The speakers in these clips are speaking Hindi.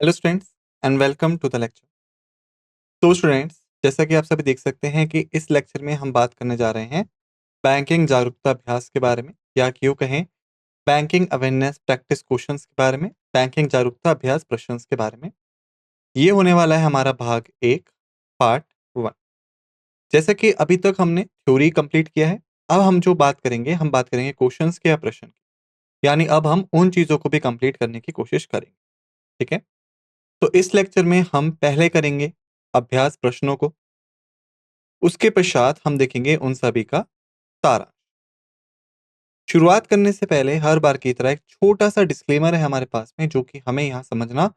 Hello students and welcome to the lecture. तो स्टूडेंट्स, जैसा कि आप सभी देख सकते हैं कि इस लेक्चर में हम बात करने जा रहे हैं बैंकिंग जागरूकता अभ्यास के बारे में, या क्यों कहें बैंकिंग अवेयरनेस प्रैक्टिस क्वेश्चंस के बारे में, बैंकिंग जागरूकता अभ्यास प्रश्न के बारे में। ये होने वाला है हमारा भाग एक, पार्ट वन। जैसा कि अभी तक हमने थ्योरी कंप्लीट किया है, अब हम जो बात करेंगे, हम बात करेंगे क्वेश्चंस के या प्रश्न की। यानी अब हम उन चीजों को भी कंप्लीट करने की कोशिश करेंगे। ठीक है। तो इस लेक्चर में हम पहले करेंगे अभ्यास प्रश्नों को, उसके पश्चात हम देखेंगे उन सभी का सारांश। शुरुआत करने से पहले हर बार की तरह एक छोटा सा डिस्क्लेमर है हमारे पास में, जो कि हमें यहाँ समझना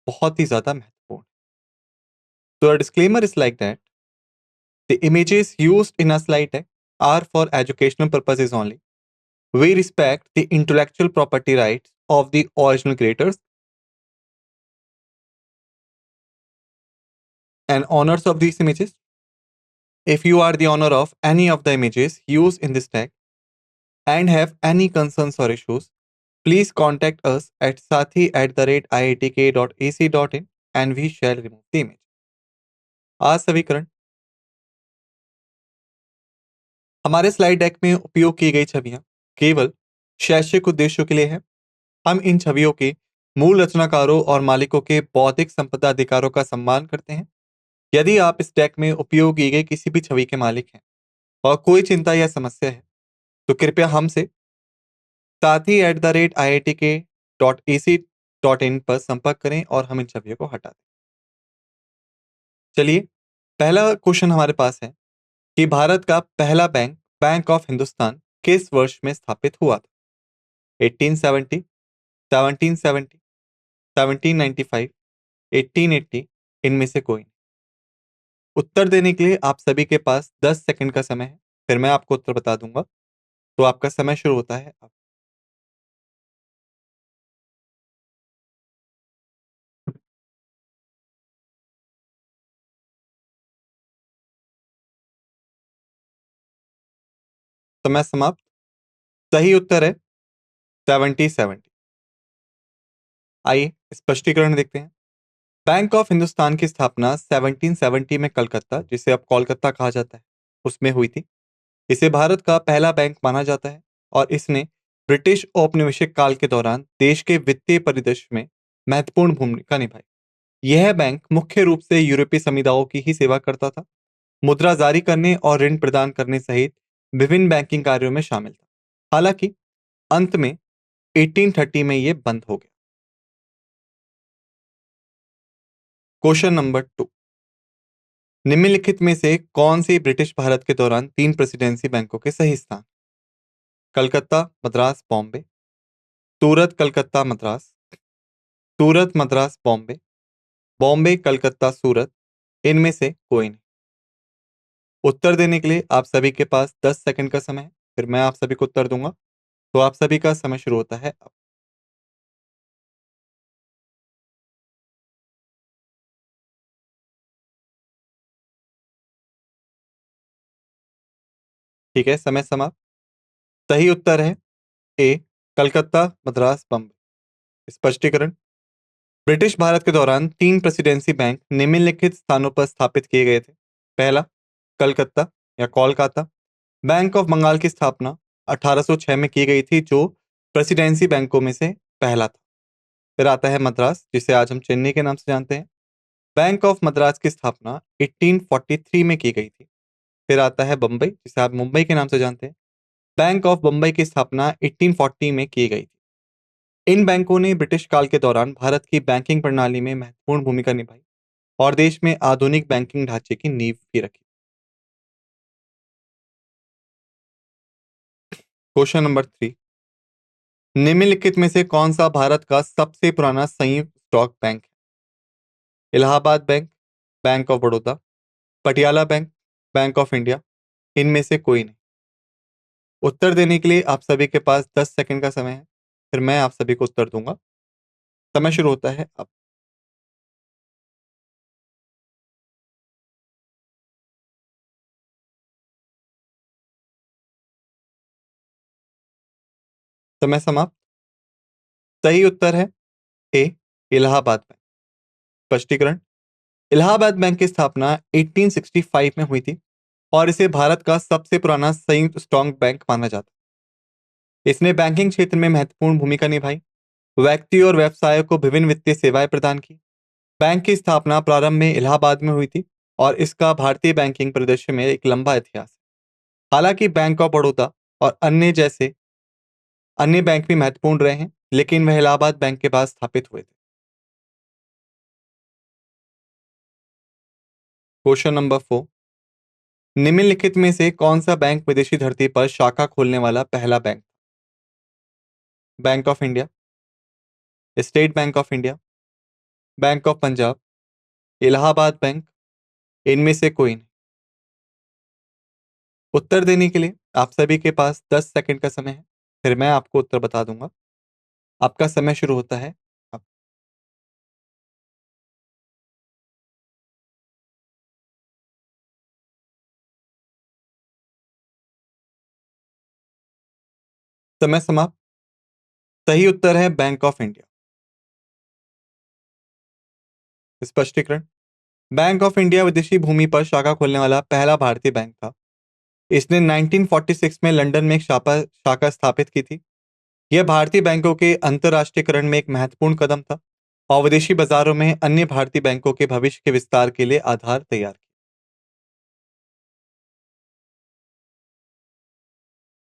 बहुत ही ज्यादा महत्वपूर्ण है। तो disclaimer is like that the images used in a slide deck are for educational purposes only. We respect the intellectual property rights of the original creators and owners of these images. If you are the owner of any of the images used in this deck and have any concerns or issues, please contact us at sathi@iitk.ac.in and we shall remove the image. आज समीकरण हमारे स्लाइड डेक में उपयोग की गई छवियां केवल शैक्षिक उद्देश्यों के लिए है। हम इन छवियों के मूल रचनाकारों और मालिकों के बौद्धिक संपदा अधिकारों का सम्मान करते हैं। यदि आप इस डेक में उपयोग की गई किसी भी छवि के मालिक हैं और कोई चिंता या समस्या है, तो कृपया हमसे sathi@iitk.ac.in पर संपर्क करें और हम इन छवियों को हटा दें। चलिए, पहला क्वेश्चन हमारे पास है कि भारत का पहला बैंक बैंक ऑफ हिंदुस्तान किस वर्ष में स्थापित हुआ था? 1870, 1770, 1795, 1880, इनमें से कोई नहीं। उत्तर देने के लिए आप सभी के पास 10 सेकंड का समय है, फिर मैं आपको उत्तर बता दूंगा। तो आपका समय शुरू होता है अब। समय समाप्त। सही उत्तर है 1770। आइए स्पष्टीकरण देखते हैं। बैंक ऑफ हिंदुस्तान की स्थापना 1770 में कलकत्ता, जिसे अब कोलकाता कहा जाता है, उसमें हुई थी। इसे भारत का पहला बैंक माना जाता है और इसने ब्रिटिश औपनिवेशिक काल के दौरान देश के वित्तीय परिदृश्य में महत्वपूर्ण भूमिका निभाई। यह बैंक मुख्य रूप से यूरोपीय समुदायों की ही सेवा करता था, मुद्रा जारी करने और ऋण प्रदान करने सहित विभिन्न बैंकिंग कार्यों में शामिल था। हालांकि अंत में 1830 में यह बंद हो गया। क्वेश्चन नंबर टू, निम्नलिखित में से कौन सी ब्रिटिश भारत के दौरान तीन प्रेसिडेंसी बैंकों के सही स्थान? कलकत्ता, मद्रास, बॉम्बे, सूरत, कलकत्ता, मद्रास, सूरत, मद्रास, बॉम्बे, बॉम्बे, कलकत्ता, सूरत, इनमें से कोई नहीं। उत्तर देने के लिए आप सभी के पास 10 सेकंड का समय है, फिर मैं आप सभी को उत्तर दूंगा। तो आप सभी का समय शुरू होता है अब। ठीक है, समय समाप्त। सही उत्तर है ए, कलकत्ता, मद्रास, बॉम्बे। स्पष्टीकरण, ब्रिटिश भारत के दौरान तीन प्रेसिडेंसी बैंक निम्नलिखित स्थानों पर स्थापित किए गए थे। पहला, कलकत्ता या कोलकाता। बैंक ऑफ बंगाल की स्थापना 1806 में की गई थी, जो प्रेसिडेंसी बैंकों में से पहला था। फिर आता है मद्रास, जिसे आज हम चेन्नई के नाम से जानते हैं। बैंक ऑफ मद्रास की स्थापना 1843 में की गई थी। फिर आता है बम्बई, जिसे आप मुंबई के नाम से जानते हैं। बैंक ऑफ बम्बई की स्थापना 1840 में की गई थी। इन बैंकों ने ब्रिटिश काल के दौरान भारत की बैंकिंग प्रणाली में महत्वपूर्ण भूमिका निभाई और देश में आधुनिक बैंकिंग ढांचे की नींव भी रखी। क्वेश्चन नंबर थ्री, निम्नलिखित में से कौन सा भारत का सबसे पुराना संयुक्त स्टॉक बैंक है? Allahabad bank, bank of Baroda, Patiala bank, bank of India, इनमें से कोई नहीं। उत्तर देने के लिए आप सभी के पास 10 सेकंड का समय है, फिर मैं आप सभी को उत्तर दूंगा। समय शुरू होता है अब। समय समाप्त। सही उत्तर है ए, इलाहाबाद बैंक। स्पष्टीकरण: इलाहाबाद बैंक की स्थापना 1865 में हुई थी और इसे भारत का सबसे पुराना संयुक्त स्ट्रॉन्ग बैंक माना जाता है। इसने बैंकिंग क्षेत्र में महत्वपूर्ण भूमिका निभाई, व्यक्ति और व्यवसायों को विभिन्न वित्तीय सेवाएं प्रदान की। बैंक की स्थापना प्रारंभ में इलाहाबाद में हुई थी और इसका भारतीय बैंकिंग परिदृश्य में एक लंबा इतिहास है। हालांकि बैंक ऑफ बड़ौदा और अन्य जैसे अन्य बैंक भी महत्वपूर्ण रहे हैं, लेकिन वह इलाहाबाद बैंक के बाद स्थापित हुए थे। क्वेश्चन नंबर 4: निम्नलिखित में से कौन सा बैंक विदेशी धरती पर शाखा खोलने वाला पहला bank? Bank of India, state bank of India, bank of Punjab, Allahabad bank, इनमें से कोई नहीं। उत्तर देने के लिए आप सभी के पास 10 सेकंड का समय है, फिर मैं आपको उत्तर बता दूंगा। आपका समय शुरू होता है अब। समय समाप्त। सही उत्तर है बैंक ऑफ इंडिया। स्पष्टीकरण: बैंक ऑफ इंडिया विदेशी भूमि पर शाखा खोलने वाला पहला भारतीय बैंक था। इसने 1946 में लंदन में एक शाखा स्थापित की थी। यह भारतीय बैंकों के अंतर्राष्ट्रीयकरण में एक महत्वपूर्ण कदम था और विदेशी बाजारों में अन्य भारतीय बैंकों के भविष्य के विस्तार के लिए आधार तैयार किया।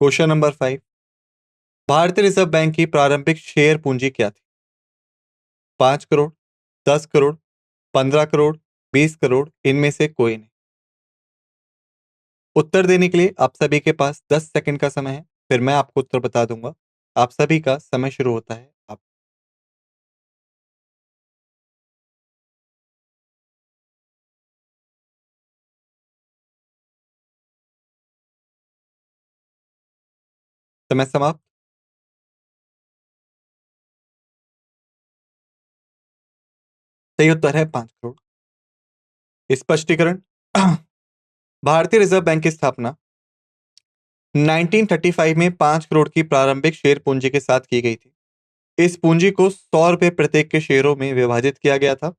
क्वेश्चन नंबर 5: भारतीय रिजर्व बैंक की प्रारंभिक शेयर पूंजी क्या थी? 5 करोड़, 10 करोड़, 15 करोड़, 20 करोड़, इनमें से कोई नहीं। उत्तर देने के लिए आप सभी के पास 10 सेकंड का समय है, फिर मैं आपको उत्तर बता दूंगा। आप सभी का समय शुरू होता है अब। समय समाप्त। सही उत्तर है 5 करोड़। स्पष्टीकरण: भारतीय रिजर्व बैंक की स्थापना 1935 में 5 करोड़ की प्रारंभिक शेयर पूंजी के साथ की गई थी। इस पूंजी को 100 रुपए प्रत्येक के शेयरों में विभाजित किया गया था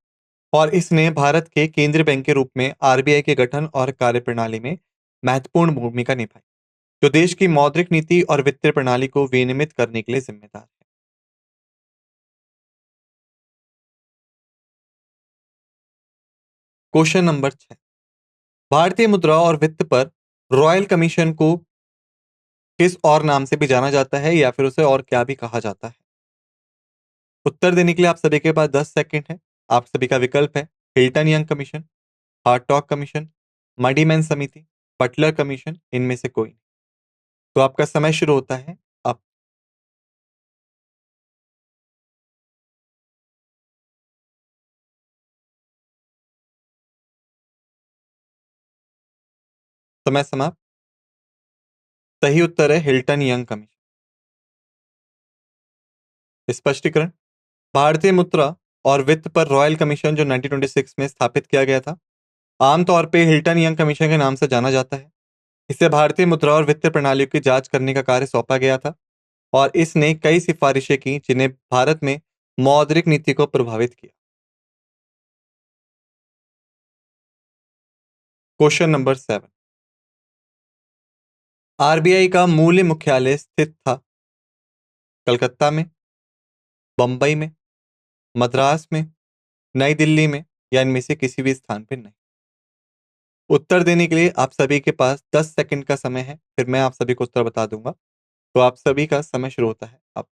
और इसने भारत के केंद्रीय बैंक के रूप में आरबीआई के गठन और कार्यप्रणाली में महत्वपूर्ण भूमिका निभाई, जो देश की मौद्रिक नीति और वित्तीय प्रणाली को विनियमित करने के लिए जिम्मेदार है। क्वेश्चन नंबर 6: भारतीय मुद्रा और वित्त पर रॉयल कमीशन को किस और नाम से भी जाना जाता है या फिर उसे और क्या भी कहा जाता है? उत्तर देने के लिए आप सभी के पास 10 सेकंड है। आप सभी का विकल्प है: हिल्टन यंग कमीशन, हार्टॉग कमीशन, मडीमैन समिति, बटलर कमीशन, इनमें से कोई नहीं। तो आपका समय शुरू होता है अब। समय समाप्त। सही उत्तर है हिल्टन यंग कमीशन। स्पष्टीकरण: भारतीय मुद्रा और वित्त पर रॉयल कमीशन जो 1926 में स्थापित किया गया था, आमतौर पे हिल्टन यंग कमीशन के नाम से जाना जाता है। इसे भारतीय मुद्रा और वित्तीय प्रणालियों की जांच करने का कार्य सौंपा गया था और इसने कई सिफारिशें की जिन्हें भारत में मौद्रिक नीति को प्रभावित किया। क्वेश्चन नंबर 7: आरबीआई का मूल मुख्यालय स्थित था कलकत्ता में, बंबई में, मद्रास में, नई दिल्ली में, या इनमें से किसी भी स्थान पर नहीं। उत्तर देने के लिए आप सभी के पास 10 सेकंड का समय है, फिर मैं आप सभी को उत्तर बता दूंगा। तो आप सभी का समय शुरू होता है अब।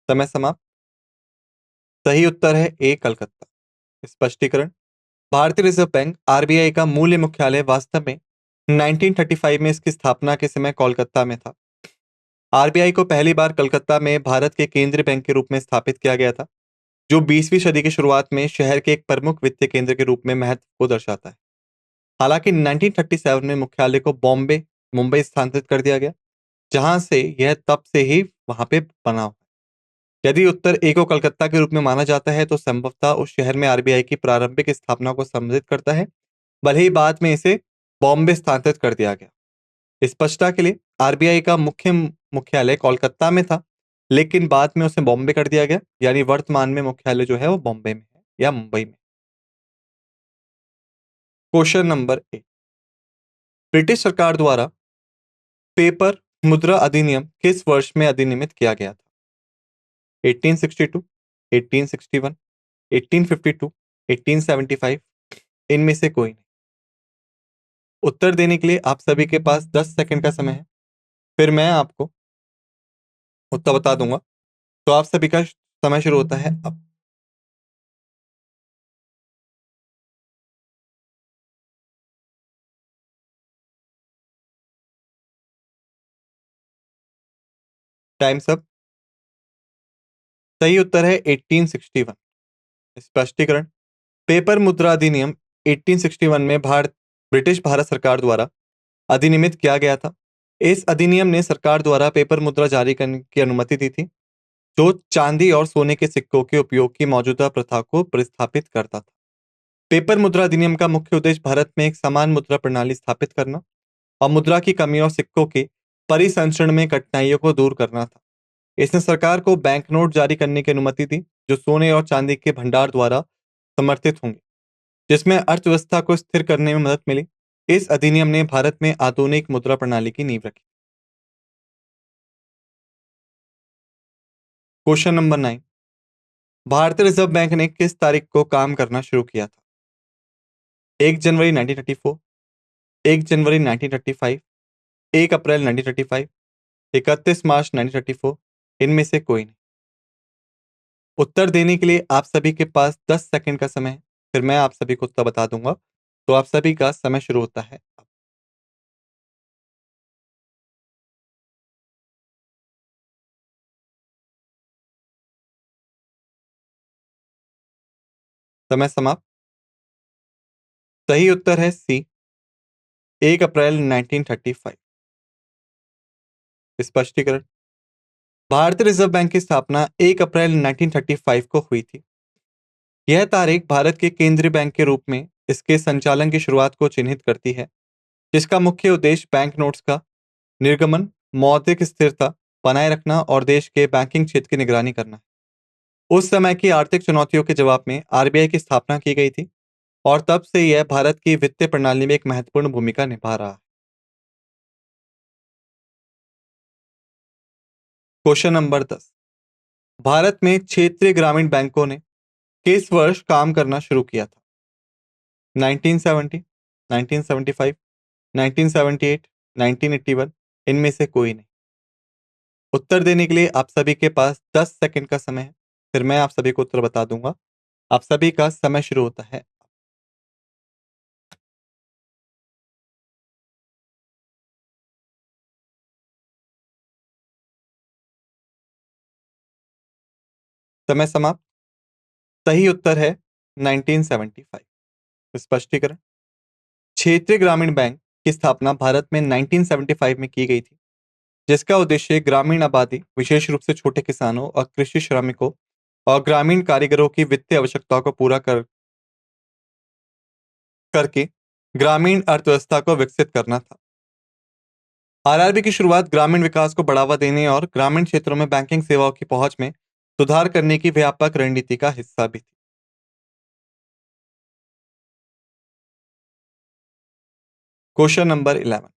समय समाप्त। सही उत्तर है ए कलकत्ता। स्पष्टीकरण: भारतीय रिजर्व बैंक आरबीआई का मूल मुख्यालय वास्तव में 1935 में इसकी स्थापना के समय कोलकाता में था। आरबीआई को पहली बार कलकत्ता में भारत के केंद्रीय बैंक के रूप में स्थापित किया गया था, जो 20वीं सदी की शुरुआत में शहर के एक प्रमुख वित्तीय केंद्र के रूप में महत्व को दर्शाता है। हालांकि 1937 में मुख्यालय को बॉम्बे मुंबई स्थानांतरित कर दिया गया, जहां से यह तब से ही वहां पे बना हुआ है। यदि उत्तर ए को कलकत्ता के रूप में माना जाता है तो संभवतः उस शहर में आरबीआई की प्रारंभिक स्थापना को संबोधित करता है, भले ही बाद में इसे बॉम्बे स्थानांतरित कर दिया गया। स्पष्टता के लिए आरबीआई का मुख्यालय कोलकाता में था, लेकिन बाद में उसे बॉम्बे कर दिया गया, यानी वर्तमान में मुख्यालय जो है वो बॉम्बे में है या मुंबई में। क्वेश्चन नंबर 8, ब्रिटिश सरकार द्वारा पेपर मुद्रा अधिनियम किस वर्ष में अधिनियमित किया गया था? 1862, 1861, 1852, 1875, इनमें से कोई नहीं। उत्तर देने के लिए आप सभी के पास 10 सेकंड का समय है, फिर मैं आपको उत्तर बता दूंगा। तो आप सभी का समय शुरू होता है अब। टाइम सब। सही उत्तर है 1861। स्पष्टीकरण, पेपर मुद्रा अधिनियम 1861 में ब्रिटिश भारत सरकार द्वारा अधिनियमित किया गया था। इस अधिनियम ने सरकार द्वारा पेपर मुद्रा जारी करने की अनुमति दी थी, जो चांदी और सोने के सिक्कों के उपयोग की मौजूदा प्रथा को प्रतिस्थापित करता था। पेपर मुद्रा अधिनियम का मुख्य उद्देश्य भारत में एक समान मुद्रा प्रणाली स्थापित करना और मुद्रा की कमी और सिक्कों के परिसंचरण में कठिनाइयों को दूर करना था। इसने सरकार को बैंक नोट जारी करने की अनुमति दी, जो सोने और चांदी के भंडार द्वारा समर्थित होंगे, जिसमें अर्थव्यवस्था को स्थिर करने में मदद मिली। इस अधिनियम ने भारत में आधुनिक मुद्रा प्रणाली की नींव रखी। क्वेश्चन नंबर 9, भारतीय रिजर्व बैंक ने किस तारीख को काम करना शुरू किया था? 1 जनवरी 1934, 1 जनवरी 1935, 1 अप्रैल 1935, 31 मार्च 1934, इनमें से कोई नहीं। उत्तर देने के लिए आप सभी के पास 10 सेकंड का समय है, फिर मैं आप सभी को उत्तर बता दूंगा। तो आप सभी का समय शुरू होता है अब। समय समाप्त। सही उत्तर है सी, 1 अप्रैल 1935। स्पष्टीकरण, भारतीय रिजर्व बैंक की स्थापना 1 अप्रैल 1935 को हुई थी। यह तारीख भारत के केंद्रीय बैंक के रूप में इसके संचालन की शुरुआत को चिन्हित करती है, जिसका मुख्य उद्देश्य बैंक नोट्स का निर्गमन, मौद्रिक स्थिरता बनाए रखना और देश के बैंकिंग क्षेत्र की निगरानी करना है। उस समय की आर्थिक चुनौतियों के जवाब में आरबीआई की स्थापना की गई थी, और तब से यह भारत की वित्तीय प्रणाली में एक महत्वपूर्ण भूमिका निभा रहा है। क्वेश्चन नंबर 10, भारत में क्षेत्रीय ग्रामीण बैंकों ने किस वर्ष काम करना शुरू किया था? 1970, 1975, 1978, 1981, इनमें से कोई नहीं। उत्तर देने के लिए आप सभी के पास 10 सेकंड का समय है, फिर मैं आप सभी को उत्तर बता दूंगा। आप सभी का समय शुरू होता है। समय समाप्त। सही उत्तर है 1975। स्पष्टीकरण, क्षेत्रीय ग्रामीण बैंक की स्थापना भारत में 1975 में की गई थी, जिसका उद्देश्य ग्रामीण आबादी, विशेष रूप से छोटे किसानों और कृषि श्रमिकों और ग्रामीण कारीगरों की वित्तीय आवश्यकताओं को पूरा करके ग्रामीण अर्थव्यवस्था को विकसित करना था। आरआरबी की शुरुआत ग्रामीण विकास को बढ़ावा देने और ग्रामीण क्षेत्रों में बैंकिंग सेवाओं की पहुंच में सुधार करने की व्यापक रणनीति का हिस्सा भी थी। क्वेश्चन नंबर 11,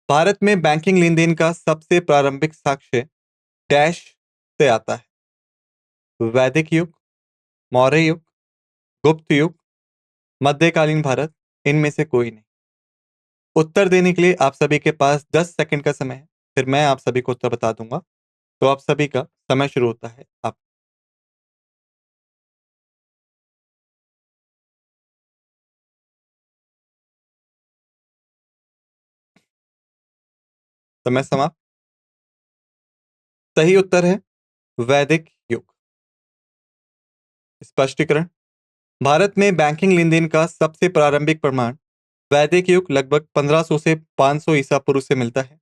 भारत में बैंकिंग लेन देन का सबसे प्रारंभिक साक्ष्य डैश से आता है? वैदिक युग, मौर्य युग, गुप्त युग, मध्यकालीन भारत, इनमें से कोई नहीं। उत्तर देने के लिए आप सभी के पास 10 सेकंड का समय है, फिर मैं आप सभी को उत्तर बता दूंगा। तो आप सभी का समय शुरू होता है अब। समय समाप्त। सही उत्तर है वैदिक युग। स्पष्टीकरण, भारत में बैंकिंग लेन देन का सबसे प्रारंभिक प्रमाण वैदिक युग लगभग 1500 से 500 ईसा पूर्व से मिलता है।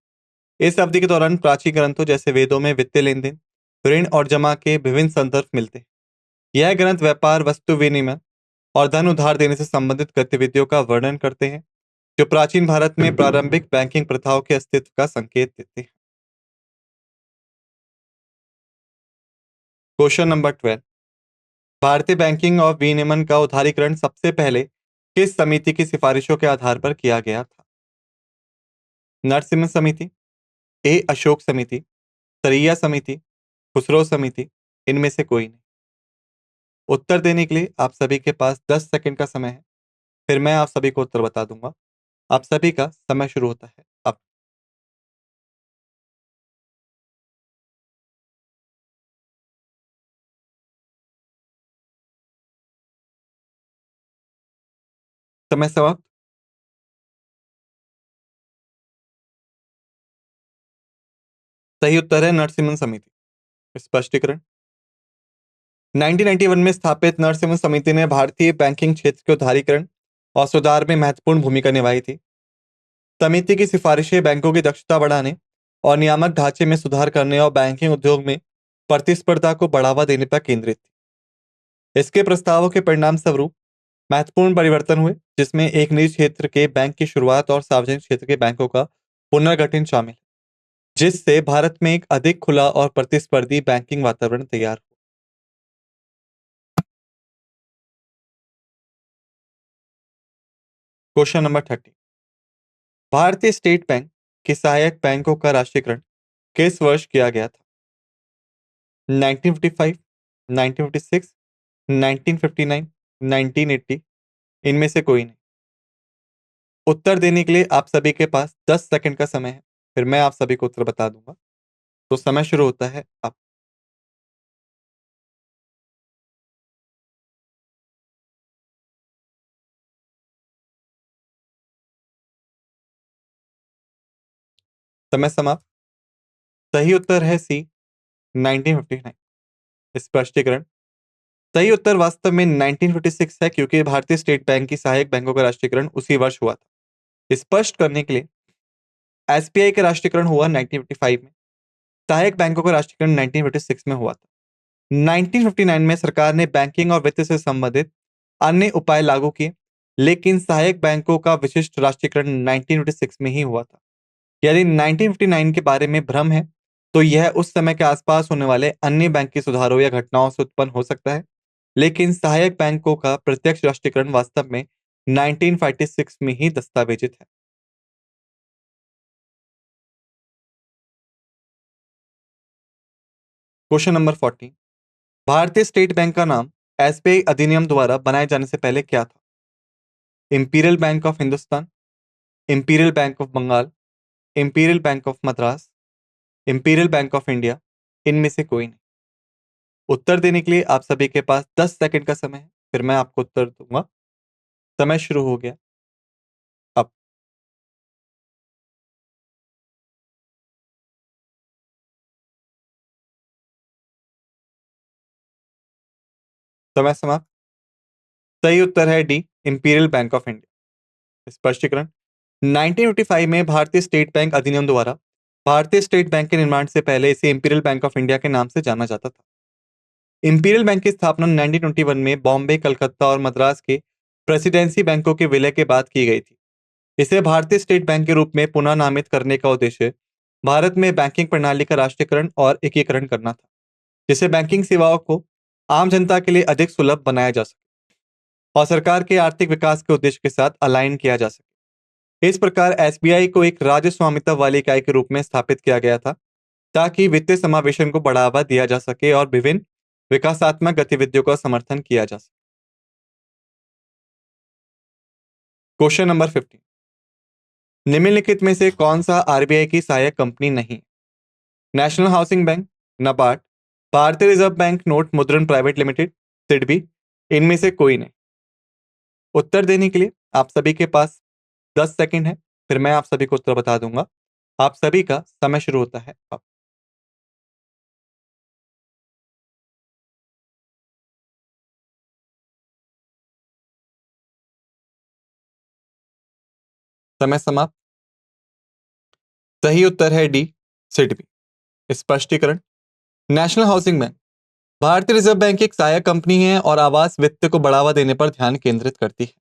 इस अवधि के दौरान प्राचीन ग्रंथों जैसे वेदों में वित्तीय लेन देन, ऋण और जमा के विभिन्न संदर्भ मिलते हैं। यह ग्रंथ व्यापार, वस्तु विनिमय और धन उधार देने से संबंधित गतिविधियों का वर्णन करते हैं। जो प्राचीन भारत में प्रारंभिक बैंकिंग प्रथाओं के अस्तित्व का संकेत देते हैं। Question number 12। भारतीय बैंकिंग और विनियमन का उदारीकरण सबसे पहले किस समिति की सिफारिशों के आधार पर किया गया था? नरसिम्हा समिति, ए अशोक समिति, सरिया समिति, खुसरो समिति, इनमें से कोई नहीं। उत्तर देने के लिए आप सभी के पास 10 सेकंड का समय है। फिर मैं आप सभी को उत्तर बता दूंगा। आप सभी का समय शुरू होता है अब। समय समाप्त। सही उत्तर है नरसिम्हा समिति। स्पष्टीकरण। 1991 में स्थापित नरसिम्हा समिति ने भारतीय बैंकिंग क्षेत्र के उदारीकरण और सुधार में महत्वपूर्ण भूमिका निभाई थी। समिति की सिफारिशें बैंकों की दक्षता बढ़ाने और नियामक ढांचे में सुधार करने और बैंकिंग उद्योग में प्रतिस्पर्धा को बढ़ावा देने पर केंद्रित थी। इसके प्रस्तावों के परिणाम स्वरूप महत्वपूर्ण परिवर्तन हुए, जिसमें एक निजी क्षेत्र के बैंक की शुरुआत और सार्वजनिक क्षेत्र के बैंकों का पुनर्गठन शामिल है, जिससे भारत में एक अधिक खुला और प्रतिस्पर्धी बैंकिंग वातावरण तैयार हुआ। Question number 30। भारतीय स्टेट बैंक के सहायक बैंकों का राष्ट्रीयकरण किस वर्ष किया गया था? 1955, 1956, 1959, 1980, इनमें से कोई नहीं। उत्तर देने के लिए आप सभी के पास 10 सेकंड का समय है। फिर मैं आप सभी को उत्तर बता दूंगा। तो समय शुरू होता है अब। समय समाप्त। सही उत्तर है सी, 1959। स्पष्टीकरण। सही उत्तर वास्तव में 1956 है, क्योंकि भारतीय स्टेट बैंक की सहायक बैंकों का राष्ट्रीयकरण उसी वर्ष हुआ था। स्पष्ट करने के लिए एसबीआई का राष्ट्रीयकरण हुआ 1955 में। सहायक बैंकों का राष्ट्रीयकरण 1956 में हुआ था। 1959 में सरकार ने बैंकिंग और वित्त से संबंधित अन्य उपाय लागू किए, लेकिन सहायक बैंकों का विशिष्ट राष्ट्रीयकरण 1956 में ही हुआ था। यदि 1959 के बारे में भ्रम है, तो यह उस समय के आसपास होने वाले अन्य बैंकिंग सुधारों या घटनाओं से उत्पन्न हो सकता है, लेकिन सहायक बैंकों का प्रत्यक्ष राष्ट्रीयकरण वास्तव में 1956 में ही दस्तावेजित है। Question number 14। भारतीय स्टेट बैंक का नाम एसबीआई अधिनियम द्वारा बनाए जाने से पहले क्या था? Imperial Bank of Hindustan, Imperial Bank of Bengal, Imperial Bank of Madras, Imperial Bank of India, इनमें से कोई नहीं। उत्तर देने के लिए आप सभी के पास 10 सेकंड का समय है। फिर मैं आपको उत्तर दूंगा। समय शुरू हो गया अब। समय समाप्त। सही उत्तर है D, imperial Bank of India. स्पष्टीकरण। 1955 में भारतीय स्टेट बैंक अधिनियम द्वारा भारतीय स्टेट बैंक के निर्माण से पहले इसे इंपीरियल बैंक ऑफ इंडिया के नाम से जाना जाता था। इंपीरियल बैंक की स्थापना 1921 में बॉम्बे, कलकत्ता और मद्रास के प्रेसिडेंसी बैंकों के विलय के बाद की गई थी। इसे भारतीय स्टेट बैंक के रूप में पुनः नामित करने का उद्देश्य भारत में बैंकिंग प्रणाली का राष्ट्रीयकरण और एकीकरण करना था, जिससे बैंकिंग सेवाओं को आम जनता के लिए अधिक सुलभ बनाया जा सके और सरकार के आर्थिक विकास के उद्देश्य के साथ अलाइन किया जा सके। इस प्रकार एसबीआई को एक राज्य स्वामित्व वाली इकाई के रूप में स्थापित किया गया था, ताकि वित्तीय समावेशन को बढ़ावा दिया जा सके और विभिन्न विकासात्मक गतिविधियों का समर्थन किया जा सके। Question number 15। निम्नलिखित में से कौन सा आरबीआई की सहायक कंपनी नहीं? नेशनल हाउसिंग बैंक, नाबार्ड, भारतीय रिजर्व बैंक नोट मुद्रण प्राइवेट लिमिटेड, सिडबी, इनमें से कोई नहीं। उत्तर देने के लिए आप सभी के पास 10 सेकंड है। फिर मैं आप सभी को उत्तर बता दूंगा। आप सभी का समय शुरू होता है अब। समय समाप्त। सही उत्तर है डी, सिडबी। स्पष्टीकरण। नेशनल हाउसिंग बैंक भारतीय रिजर्व बैंक की एक सहायक कंपनी है और आवास वित्त को बढ़ावा देने पर ध्यान केंद्रित करती है।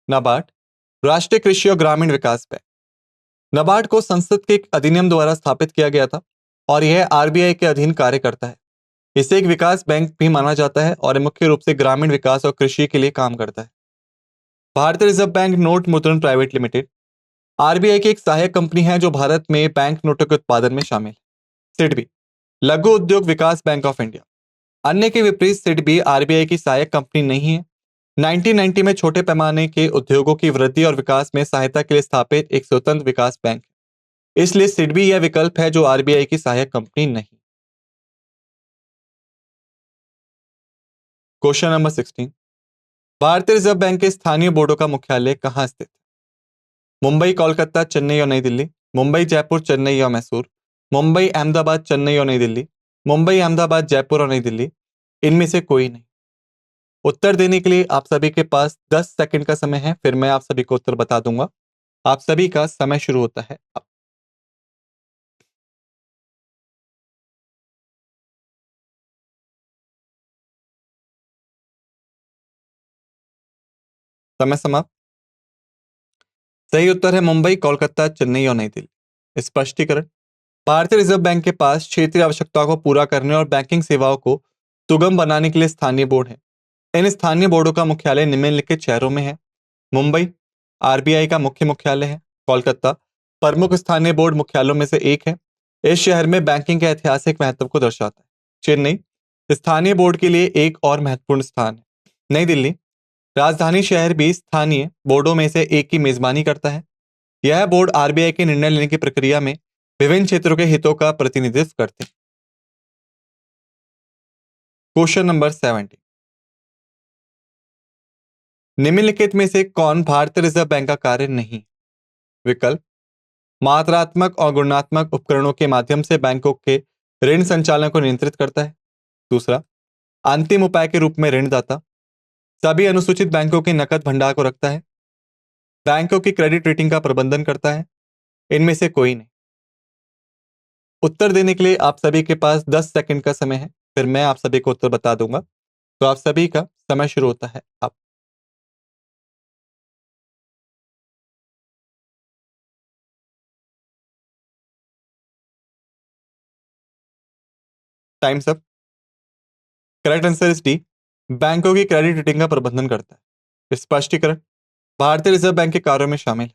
नाबार्ड राष्ट्रीय कृषि और ग्रामीण विकास बैंक। नाबार्ड को संसद के एक अधिनियम द्वारा स्थापित किया गया था और यह आरबीआई के अधीन कार्य करता है। इसे एक विकास बैंक भी माना जाता है और ये मुख्य रूप से ग्रामीण विकास और कृषि के लिए काम करता है। भारतीय रिजर्व बैंक नोट मुद्रण प्राइवेट लिमिटेड आरबीआई की एक सहायक कंपनी है जो भारत में बैंक नोटों के उत्पादन में शामिल है। सिडबी लघु उद्योग विकास बैंक ऑफ इंडिया। अन्य के विपरीत सिडबी आरबीआई की सहायक कंपनी नहीं है। 1990 में छोटे पैमाने के उद्योगों की वृद्धि और विकास में सहायता के लिए स्थापित एक स्वतंत्र विकास बैंक है। इसलिए सिडबी यह विकल्प है जो आरबीआई की सहायक कंपनी नहीं। Question number 16। भारतीय रिजर्व बैंक के स्थानीय बोर्डों का मुख्यालय कहाँ स्थित है? मुंबई, कोलकाता, चेन्नई और नई दिल्ली, मुंबई, जयपुर, चेन्नई और मैसूर, मुंबई, अहमदाबाद, चेन्नई और नई दिल्ली, मुंबई, अहमदाबाद, जयपुर और नई दिल्ली, इनमें से कोई नहीं। उत्तर देने के लिए आप सभी के पास 10 सेकंड का समय है, फिर मैं आप सभी को उत्तर बता दूंगा। आप सभी का समय शुरू होता है अब। समय समाप्त। सही उत्तर है मुंबई, कोलकाता, चेन्नई और नई दिल्ली। स्पष्टीकरण। भारतीय रिजर्व बैंक के पास क्षेत्रीय आवश्यकताओं को पूरा करने और बैंकिंग सेवाओं को सुगम बनाने के लिए स्थानीय बोर्ड है। इन स्थानीय बोर्डों का मुख्यालय निम्नलिखित शहरों में है। मुंबई, आरबीआई का मुख्य मुख्यालय है। कोलकाता, प्रमुख स्थानीय बोर्ड मुख्यालयों में से एक है। इस शहर में बैंकिंग के ऐतिहासिक महत्व को दर्शाता है। चेन्नई, स्थानीय बोर्ड के लिए एक और महत्वपूर्ण स्थान है। नई दिल्ली, राजधानी शहर भी स्थानीय बोर्डों में से एक की मेजबानी करता है। यह बोर्ड आरबीआई के निर्णय लेने की प्रक्रिया में विभिन्न क्षेत्रों के हितों का प्रतिनिधित्व करते हैं। Question number 70। निम्नलिखित में से कौन भारतीय रिजर्व बैंक का कार्य नहीं? विकल्प। मात्रात्मक और गुणात्मक उपकरणों के माध्यम से बैंकों के ऋण संचालन को नियंत्रित करता है। दूसरा, अंतिम उपाय के रूप में ऋणदाता सभी अनुसूचित बैंकों के नकद भंडार को रखता है। बैंकों की क्रेडिट रेटिंग का प्रबंधन करता है। इनमें से कोई नहीं। उत्तर देने के लिए आप सभी के पास 10 सेकंड का समय है, फिर मैं आप सभी को उत्तर बता दूंगा। तो आप सभी का समय शुरू होता है अब। Times up. Correct answer is D. बैंकों की क्रेडिट रेटिंग का प्रबंधन करता है। स्पष्टीकरण। भारतीय रिजर्व बैंक के कार्यों में शामिल है।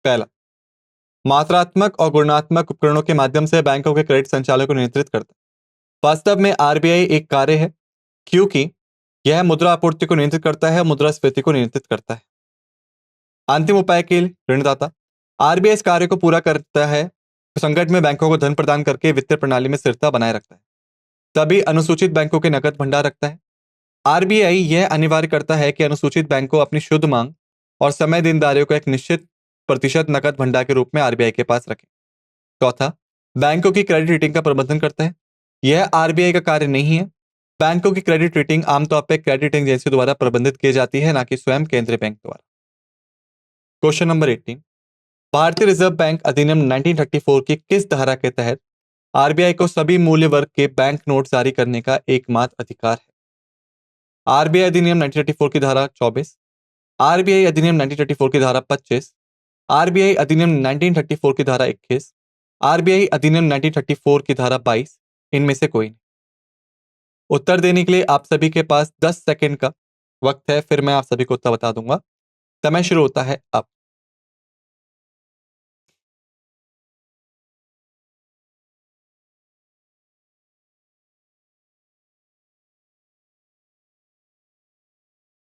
पहला, मात्रात्मक और गुणात्मक उपकरणों के माध्यम से बैंकों के क्रेडिट संचालन को नियंत्रित करता है। वास्तव में आरबीआई एक कार्य है क्योंकि यह मुद्रा आपूर्ति को नियंत्रित करता है और मुद्रास्फीति को नियंत्रित करता है। अंतिम उपाय के लिए ऋणदाता आरबीआई इस कार्य को पूरा करता है। संकट में बैंकों को धन प्रदान करके वित्तीय प्रणाली में स्थिरता बनाए रखता है। तभी अनुसूचित बैंकों के नकद भंडार रखता है। आरबीआई यह अनिवार्य करता है कि अनुसूचित बैंकों अपनी शुद्ध मांग और समय देनदारियों को एक निश्चित प्रतिशत नकद भंडार के रूप में आरबीआई के पास रखें। चौथा, बैंकों की क्रेडिट रेटिंग का प्रबंधन करता है। यह आरबीआई का कार्य नहीं है। बैंकों की क्रेडिट रेटिंग आमतौर पर क्रेडिट एजेंसी द्वारा प्रबंधित की जाती है, न कि स्वयं केंद्रीय बैंक द्वारा। Question number 18। भारतीय रिजर्व बैंक अधिनियम 1934 की किस धारा के तहत आरबीआई को सभी मूल्य वर्ग के बैंक नोट जारी करने का एकमात्र अधिकार है? आरबीआई अधिनियम 1934 की धारा 24, आरबीआई अधिनियम 1934 की धारा 25, आरबीआई अधिनियम 1934 की धारा 21, आरबीआई अधिनियम 1934 की धारा 22, इनमें से कोई नहीं। उत्तर देने के लिए आप सभी के पास 10 सेकंड का वक्त है, फिर मैं आप सभी को उत्तर बता दूंगा। समय शुरू होता है अब।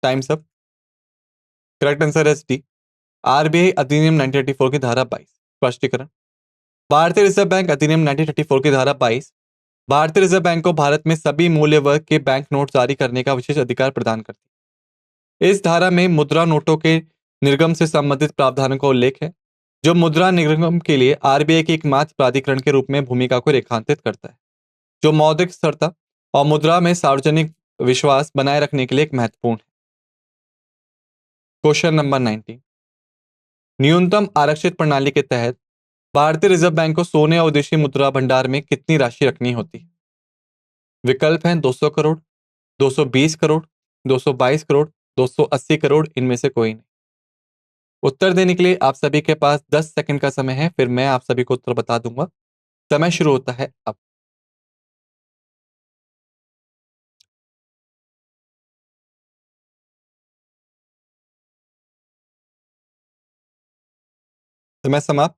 Times up. Correct answer S D. RBI अधिनियम 1934 की धारा 22। स्पष्टीकरण। भारतीय रिजर्व बैंक अधिनियम 1934 की धारा 22 भारतीय रिजर्व बैंक को भारत में सभी मूल्य वर्ग के बैंक नोट जारी करने का विशेष अधिकार प्रदान करती है। इस धारा में मुद्रा नोटों के निर्गम से संबंधित प्रावधानों का उल्लेख है, जो मुद्रा निर्गम के लिए आरबीआई के एकमात्र प्राधिकरण के रूप में भूमिका को रेखांकित करता है, जो मौद्रिक स्थिरता और मुद्रा में सार्वजनिक विश्वास बनाए रखने के लिए एक महत्वपूर्ण है। Question number 19। न्यूनतम आरक्षित प्रणाली के तहत भारतीय रिजर्व बैंक को सोने और विदेशी मुद्रा भंडार में कितनी राशि रखनी होती है? विकल्प हैं 200 करोड़, 220 करोड़, 222 करोड़, 280 करोड़, इनमें से कोई नहीं। उत्तर देने के लिए आप सभी के पास 10 सेकंड का समय है, फिर मैं आप सभी को उत्तर बता दूंगा। समय शुरू होता है अब। समय समाप्त।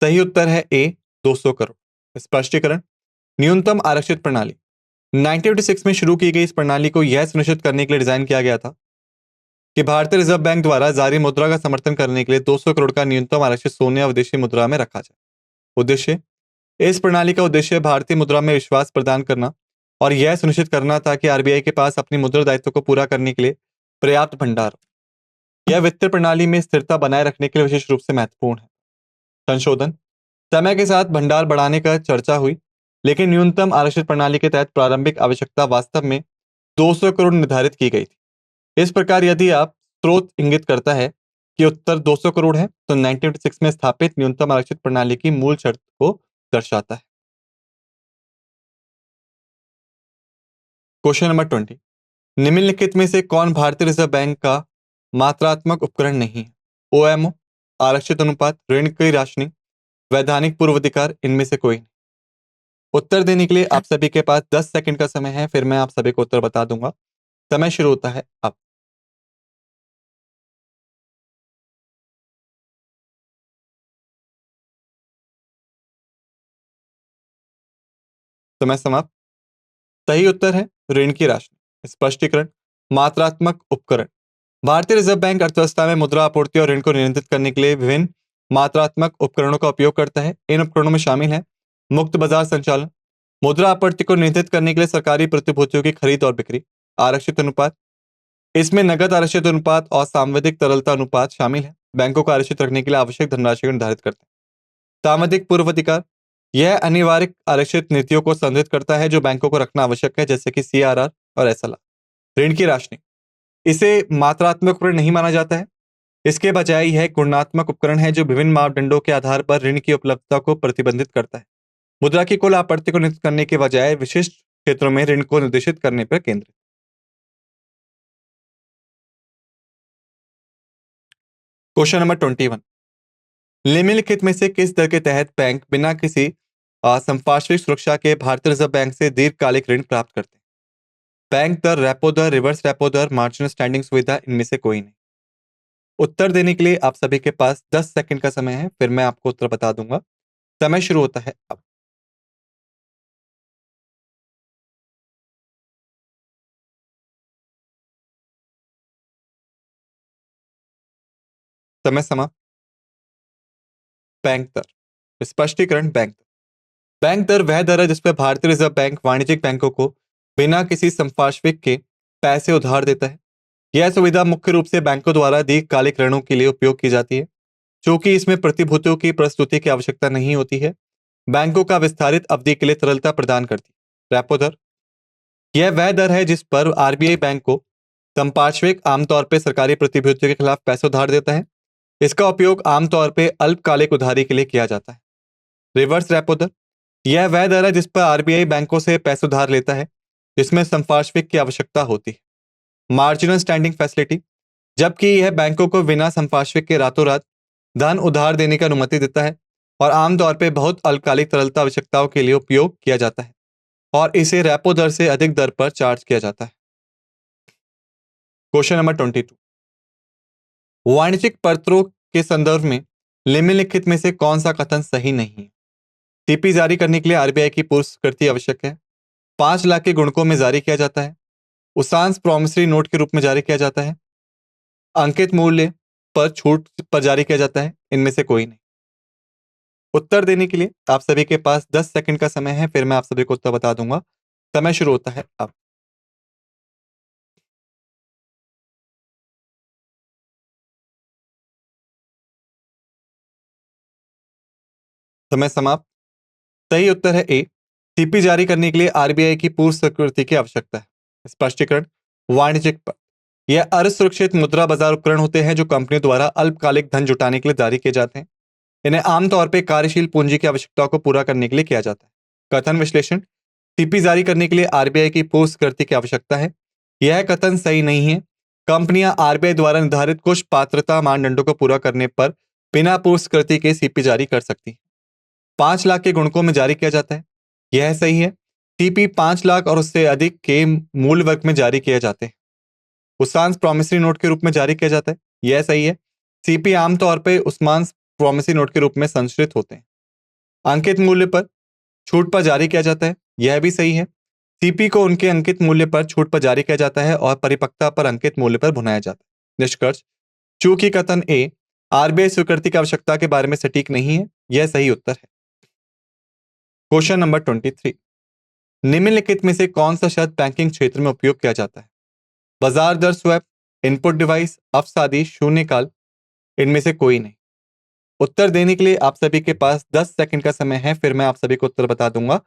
सही उत्तर है ए, 200 करोड़। स्पष्टीकरण। न्यूनतम आरक्षित प्रणाली 1986 में शुरू की गई इस प्रणाली को यह सुनिश्चित करने के लिए डिजाइन किया गया था कि भारतीय रिजर्व बैंक द्वारा जारी मुद्रा का समर्थन करने के लिए 200 करोड़ का न्यूनतम आरक्षित सोने या विदेशी मुद्रा में रखा जाए। उद्देश्य। इस प्रणाली का उद्देश्य भारतीय मुद्रा में विश्वास प्रदान करना और यह सुनिश्चित करना था कि आरबीआई के पास अपनी मुद्रा दायित्व को पूरा करने के लिए पर्याप्त भंडार हो। यह वित्तीय प्रणाली में स्थिरता बनाए रखने के लिए विशेष रूप से महत्वपूर्ण है। संशोधन। समय के साथ भंडार बढ़ाने का चर्चा हुई, लेकिन न्यूनतम आरक्षित प्रणाली के तहत प्रारंभिक आवश्यकता वास्तव में 200 करोड़ निर्धारित की गई थी। इस प्रकार यदि आप स्रोत इंगित करता है कि उत्तर 200 करोड़ है, तो 1986 में स्थापित न्यूनतम आरक्षित प्रणाली की मूल शर्त को दर्शाता है। Question number 20। निम्नलिखित में से कौन भारतीय रिजर्व बैंक का मात्रात्मक उपकरण नहीं है? ओएमओ, आरक्षित अनुपात, ऋण की राशनिंग, वैधानिक पूर्वाधिकार, इनमें से कोई नहीं। उत्तर देने के लिए आप सभी के पास 10 सेकंड का समय है, फिर मैं आप सभी को उत्तर बता दूंगा। समय शुरू होता है अब। समय समाप्त। सही उत्तर है ऋण की राशि। स्पष्टीकरण। मात्रात्मक उपकरण। भारतीय रिजर्व बैंक अर्थव्यवस्था में मुद्रा आपूर्ति और ऋण को नियंत्रित करने के लिए विभिन्न मात्रात्मक उपकरणों का उपयोग करता है। इन उपकरणों में शामिल है मुक्त बाजार संचालन, मुद्रा आपूर्ति को नियंत्रित करने के लिए सरकारी प्रतिभूतियों की खरीद और बिक्री, आरक्षित अनुपात। इसमें नगद आरक्षित अनुपात और सांविधिक तरलता अनुपात शामिल है। बैंकों को आरक्षित रखने के लिए आवश्यक धनराशि को निर्धारित करते हैं। सामाजिक पूर्वाधिकार। यह अनिवार्य आरक्षित नीतियों को संदर्भित करता है जो बैंकों को रखना आवश्यक है, जैसे कि सीआरआर और एसएलआर। ऋण की राशि। इसे मात्रात्मक उपकरण नहीं माना जाता है। इसके बजाय यह एक गुणात्मक उपकरण है जो विभिन्न मापदंडों के आधार पर ऋण की उपलब्धता को प्रतिबंधित करता है। मुद्रा की कुल आपूर्ति को नियंत्रित करने के बजाय विशिष्ट क्षेत्रों में ऋण को निर्देशित करने पर केंद्रित। Question number 21। निम्नलिखित में से किस दर के तहत बैंक बिना किसी संपार्श्विक सुरक्षा के भारतीय रिजर्व बैंक से दीर्घकालिक ऋण प्राप्त करते हैं? बैंक दर, रेपो दर, रिवर्स रेपो दर, मार्जिनल स्टैंडिंग सुविधा, इनमें से कोई नहीं। उत्तर देने के लिए आप सभी के पास 10 सेकंड का समय है, फिर मैं आपको उत्तर बता दूंगा। समय शुरू होता है अब। समय समाप्त। बैंक दर। स्पष्टीकरण। बैंक दर वह दर है जिस पर भारतीय रिजर्व बैंक वाणिज्यिक बैंकों को बिना किसी संपार्श्विक के पैसे उधार देता है। यह सुविधा मुख्य रूप से बैंकों द्वारा दीर्घकालिक ऋणों के लिए उपयोग की जाती है, क्योंकि इसमें प्रतिभूतियों की प्रस्तुति की आवश्यकता नहीं होती है। बैंकों का विस्तारित अवधि के लिए तरलता प्रदान करती है। रेपो दर। यह वह दर है जिस पर आरबीआई बैंक को संपार्श्विक आमतौर पर सरकारी प्रतिभूतियों के खिलाफ पैसे उधार देता है। इसका उपयोग आमतौर पर अल्पकालिक उधारी के लिए किया जाता है। रिवर्स रेपो दर। यह वह दर है जिस पर आरबीआई बैंकों से पैसे उधार लेता है, जिसमें संपार्श्विक की आवश्यकता होती है। Marginal standing facility. जबकि यह बैंकों को बिना संपार्श्विक के रातों रात धन उधार देने की अनुमति देता है और आमतौर पर बहुत अल्पकालिक तरलता आवश्यकताओं के लिए उपयोग किया जाता है और इसे रेपो दर से अधिक दर पर चार्ज किया जाता है। Question number 22। वाणिज्यिक पत्रों के संदर्भ में निम्नलिखित में से कौन सा कथन सही नहीं है? टीपी जारी करने के लिए आरबीआई की पूर्व स्वीकृति आवश्यक है। 5 लाख के गुणकों में जारी किया जाता है। उसांस प्रॉमिसरी नोट के रूप में जारी किया जाता है। अंकित मूल्य पर छूट पर जारी किया जाता है, इनमें से कोई नहीं। उत्तर देने के लिए आप सभी के पास 10 सेकंड का समय है, फिर मैं आप सभी को उत्तर बता दूंगा। समय शुरू होता है अब। समय समाप्त। सही उत्तर है ए, टीपी जारी करने के लिए आरबीआई की पूर्व स्वीकृति की आवश्यकता है। स्पष्टीकरण। वाणिज्यिक पत्र। यह असुरक्षित मुद्रा बाजार उपकरण होते हैं जो कंपनियों द्वारा अल्पकालिक धन जुटाने के लिए जारी किए जाते हैं। इन्हें आमतौर पर कार्यशील पूंजी की आवश्यकताओं को पूरा करने के लिए किया जाता है। कथन विश्लेषण। टीपी जारी करने के लिए आरबीआई की पूर्व स्वीकृति की आवश्यकता है। यह कथन सही नहीं है। कंपनियां आरबीआई द्वारा निर्धारित कुछ पात्रता मानदंडों को पूरा करने पर बिना पूर्वस्कृति के सीपी जारी कर सकती है। 5 लाख के गुणकों में जारी किया जाता है, यह सही है। सीपी 5 लाख और उससे अधिक के मूल वर्ग में जारी किए जाते हैं। उसांस प्रॉमिसरी नोट के रूप में जारी किया जाता है, यह सही है। सीपी आमतौर पर उस्मांस प्रॉमिसरी नोट के रूप में संरक्षित होते हैं। अंकित मूल्य पर छूट पर जारी किया जाता है, यह भी सही है। सीपी को उनके अंकित मूल्य पर छूट पर जारी किया जाता है और परिपक्वता पर अंकित मूल्य पर भुनाया जाता है। निष्कर्ष, चूंकि कथन ए आरबीआई स्वीकृति की आवश्यकता के बारे में सटीक नहीं है, यह सही उत्तर है। क्वेश्चन नंबर 23, निम्नलिखित में से कौन सा शब्द बैंकिंग क्षेत्र में उपयोग किया जाता है? बाजार दर स्वैप, इनपुट डिवाइस, अवसादी, शून्यकाल, इनमें से कोई नहीं। उत्तर देने के लिए आप सभी के पास 10 सेकंड का समय है, फिर मैं आप सभी को उत्तर बता दूंगा।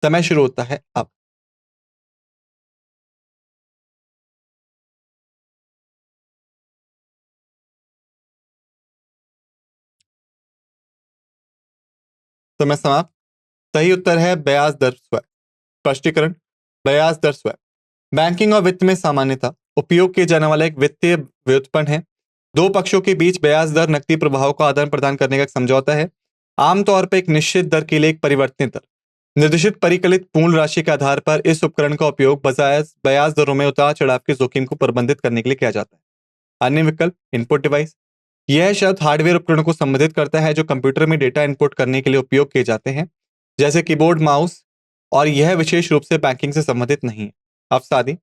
समय शुरू होता है अब। समय समाप्त। सही उत्तर है ब्याज दर स्वैप। स्पष्टीकरण, ब्याज दर स्वैप बैंकिंग और वित्त में सामान्यतः उपयोग किए जाने वाला एक वित्तीय व्युत्पन्न है। दो पक्षों के बीच ब्याज दर नकदी प्रवाह का आदान प्रदान करने का एक समझौता है। आमतौर पर एक निश्चित दर के लिए एक परिवर्तनीय दर निर्देशित परिकलित पूर्ण राशि के आधार पर इस उपकरण का उपयोग ब्याज ब्याज दरों में उतार चढ़ाव के जोखिम को प्रबंधित करने के लिए किया जाता है। अन्य विकल्प, इनपुट डिवाइस, यह शब्द हार्डवेयर उपकरणों को संबोधित करता है जो कंप्यूटर में डेटा इनपुट करने के लिए उपयोग किए जाते हैं, जैसे कीबोर्ड, माउस, और यह विशेष रूप से बैंकिंग से संबंधित नहीं है। अवसादी,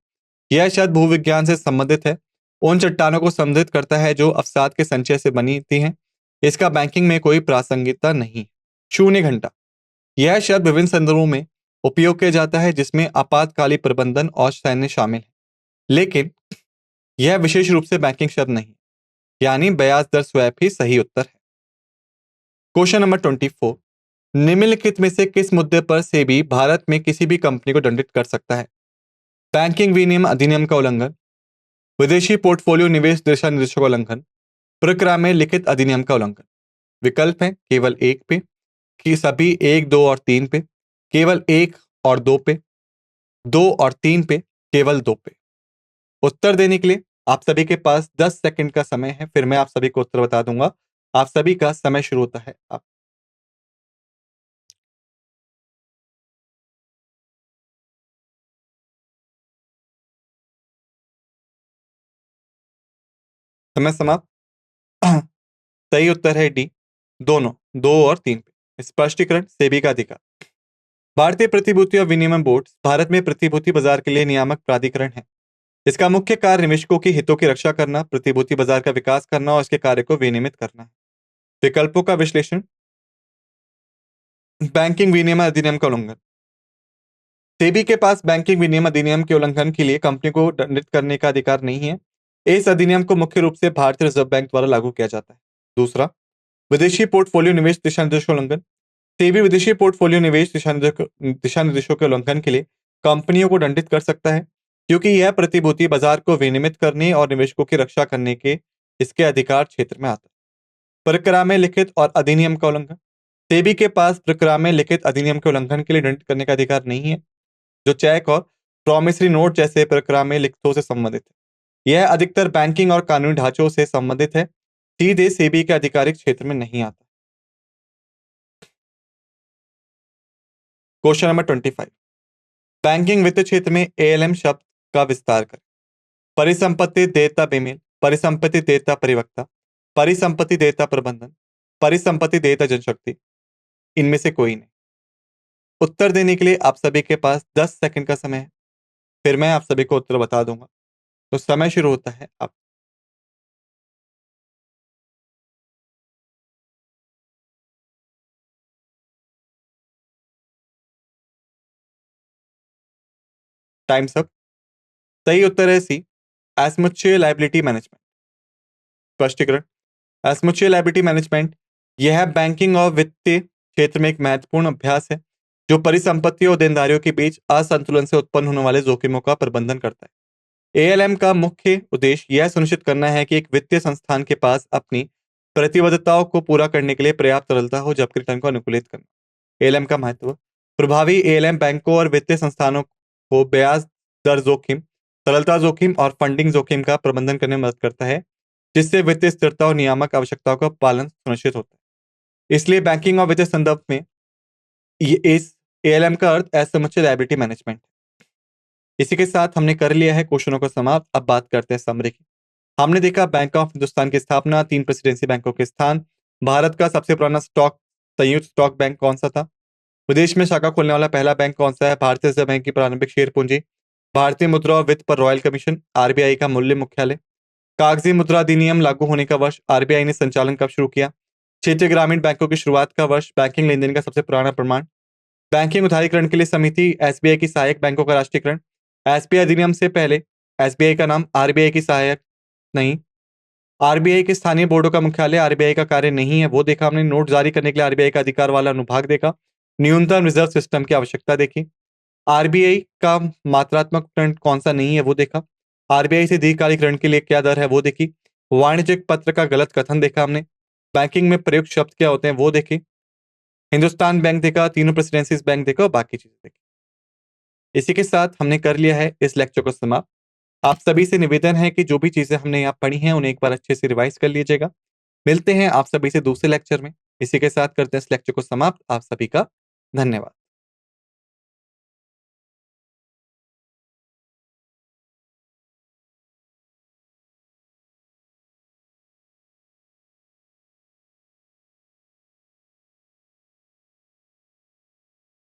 यह शब्द भूविज्ञान से संबंधित है, उन चट्टानों को संबोधित करता है जो अवसाद के संचय से बनी थी हैं। इसका बैंकिंग में कोई प्रासंगिकता नहीं। शून्य घंटा, यह शब्द विभिन्न संदर्भों में उपयोग किया जाता है जिसमें आपातकालीन प्रबंधन और सैन्य शामिल है, लेकिन यह विशेष रूप से बैंकिंग शब्द नहीं, यानी ब्याज दर स्वैप ही सही उत्तर है। क्वेश्चन नंबर 24, निम्नलिखित में से किस मुद्दे पर सेबी भारत में किसी भी कंपनी को दंडित कर सकता है? बैंकिंग विनियम अधिनियम का उल्लंघन, विदेशी पोर्टफोलियो निवेश दिशा निर्देशों का उल्लंघन, प्रक्रिया में लिखित अधिनियम का उल्लंघन। विकल्प है केवल एक पे, कि सभी एक, दो और तीन पे, केवल एक और दो पे, दो और तीन पे, केवल दो पे। उत्तर देने के लिए आप सभी के पास 10 सेकंड का समय है, फिर मैं आप सभी को उत्तर बता दूंगा। आप सभी का समय शुरू होता है अब। समय समाप्त। सही उत्तर है डी, दोनों, दो और तीन पे। स्पष्टीकरण, सेबी का अधिकार, भारतीय प्रतिभूति और विनिमय बोर्ड भारत में प्रतिभूति बाजार के लिए नियामक प्राधिकरण है। इसका मुख्य कार्य निवेशकों के हितों की रक्षा करना, प्रतिभूति बाजार का विकास करना और इसके कार्य को विनियमित करना है। विकल्पों का विश्लेषण, बैंकिंग विनियम अधिनियम का उल्लंघन, सेबी के पास बैंकिंग विनियम अधिनियम के उल्लंघन के लिए कंपनी को दंडित करने का अधिकार नहीं है। इस अधिनियम को मुख्य रूप से भारतीय रिजर्व बैंक द्वारा लागू किया जाता है। दूसरा, विदेशी पोर्टफोलियो निवेश दिशा निर्देशों का उल्लंघन, सेबी विदेशी पोर्टफोलियो निवेश दिशा निर्देशों के उल्लंघन के लिए कंपनियों को दंडित कर सकता है, क्योंकि यह प्रतिभूति बाजार को विनियमित करने और निवेशकों की रक्षा करने के इसके अधिकार क्षेत्र में आता है। प्रक्रिया में लिखित और अधिनियम का उल्लंघन, सेबी के पास प्रक्रिया में लिखित अधिनियम के उल्लंघन के लिए दंडित करने का अधिकार नहीं है, जो चेक और प्रॉमिसरी नोट जैसे प्रक्रिया में लिखतों से संबंधित है। यह अधिकतर बैंकिंग और कानूनी ढांचों से संबंधित है, सीधे सेबी के आधिकारिक क्षेत्र में नहीं आता। क्वेश्चन नंबर 25, बैंकिंग वित्त क्षेत्र में एएलएम शब्द का विस्तार करें। परिसंपत्ति देयता बेमेल, परिसंपत्ति देयता परिवक्ता, परिसंपत्ति देयता प्रबंधन, परिसंपत्ति देयता जनशक्ति, इनमें से कोई नहीं। उत्तर देने के लिए आप सभी के पास 10 सेकंड का समय है, फिर मैं आप सभी को उत्तर बता दूंगा। तो समय शुरू होता है अब। Times up. सही उत्तर है सी, एसमुच्चुअल लायबिलिटी मैनेजमेंट। स्पष्टीकरण, एसमुच्चुअल लायबिलिटी मैनेजमेंट यह बैंकिंग और वित्तीय क्षेत्र में एक महत्वपूर्ण अभ्यास है जो परिसंपत्तियों और देनदारियों के बीच असंतुलन से उत्पन्न होने वाले जोखिमों का प्रबंधन करता है। एएलएम का मुख्य उद्देश्य यह सुनिश्चित करना है कि एक वित्तीय संस्थान के पास अपनी प्रतिबद्धताओं को पूरा करने के लिए पर्याप्त तरलता हो, जबकि रिटर्न को अनुकूलित करना। एएलएम का महत्व, प्रभावी एएलएम बैंकों और वित्तीय संस्थानों को ब्याज दर जोखिम तरलता जोखिम और फंडिंग जोखिम का प्रबंधन करने में मदद करता है, जिससे वित्तीय स्थिरता और नियामक आवश्यकताओं का पालन सुनिश्चित होता है। इसलिए बैंकिंग और वित्तीय संदर्भ में ये इस एएलएम का अर्थ एज लायबिलिटी मैनेजमेंट। इसी के साथ हमने कर लिया है क्वेश्चनों को समाप्त। अब बात करते हैं समरी की। हमने देखा बैंक ऑफ हिंदुस्तान की स्थापना, 3 प्रेसिडेंसी बैंकों के स्थान, भारत का सबसे पुराना संयुक्त स्टॉक बैंक कौन सा था, विदेश में शाखा खोलने वाला पहला बैंक कौन सा है, भारतीय रिजर्व बैंक की प्रारंभिक शेयर पूंजी, भारतीय मुद्रा और वित्त पर रॉयल कमीशन, आरबीआई का मूल्य मुख्यालय, कागजी मुद्रा अधिनियम लागू होने का वर्ष, आरबीआई ने संचालन कब शुरू किया, क्षेत्रीय ग्रामीण बैंकों की शुरुआत का वर्ष, बैंकिंग लेनदेन का सबसे पुराना प्रमाण, बैंकिंग उदारीकरण के लिए समिति, एसबीआई की सहायक बैंकों का राष्ट्रीयकरण, एसबीआई अधिनियम से पहले एसबीआई का नाम आरबीआई की सहायक नहीं, आरबीआई के स्थानीय बोर्डों का मुख्यालय आरबीआई का कार्य नहीं है वो देखा हमने, नोट जारी करने के लिए आरबीआई का अधिकार वाला अनुभाग देखा, न्यूनतम रिजर्व सिस्टम की आवश्यकता देखी, आरबीआई का मात्रात्मक ऋण कौन सा नहीं है वो देखा, आरबीआई से दीर्घकालिक ऋण के लिए क्या दर है वो देखी, वाणिज्यिक पत्र का गलत कथन देखा हमने, बैंकिंग में प्रयुक्त शब्द क्या होते हैं वो देखे, हिंदुस्तान बैंक देखा, तीनों प्रेसिडेंसीज बैंक देखा और बाकी चीजें देखी। इसी के साथ हमने कर लिया है इस लेक्चर को समाप्त। आप सभी से निवेदन है कि जो भी चीजें हमने यहाँ पढ़ी हैं उन्हें एक बार अच्छे से रिवाइज कर लीजिएगा। मिलते हैं आप सभी से दूसरे लेक्चर में। इसी के साथ करते हैं इस लेक्चर को समाप्त। आप सभी का धन्यवाद।